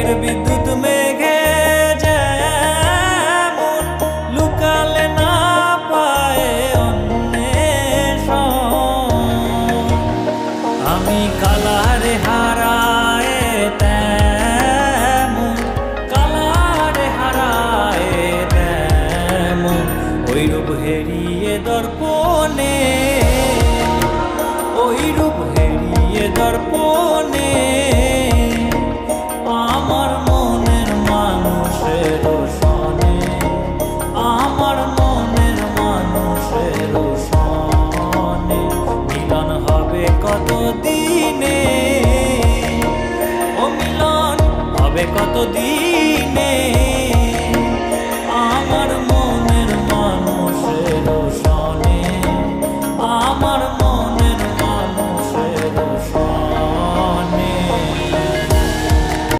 গভীর বিদ্যুৎ মেঘে যেমন লুকালে না পায় অন্বেষণ, আমি কালারে হারায় তেমন, কালারে হারায় তেমন, ওই রূপ হেরিয়ে দর্পণে, ওই রূপ হেরিয়ে দর্পণে আমার মনের মানুষের সনে, আমার মনের মানুষের সনে মিলন হবে কত দিনে, ও মিলন হবে কত দিন।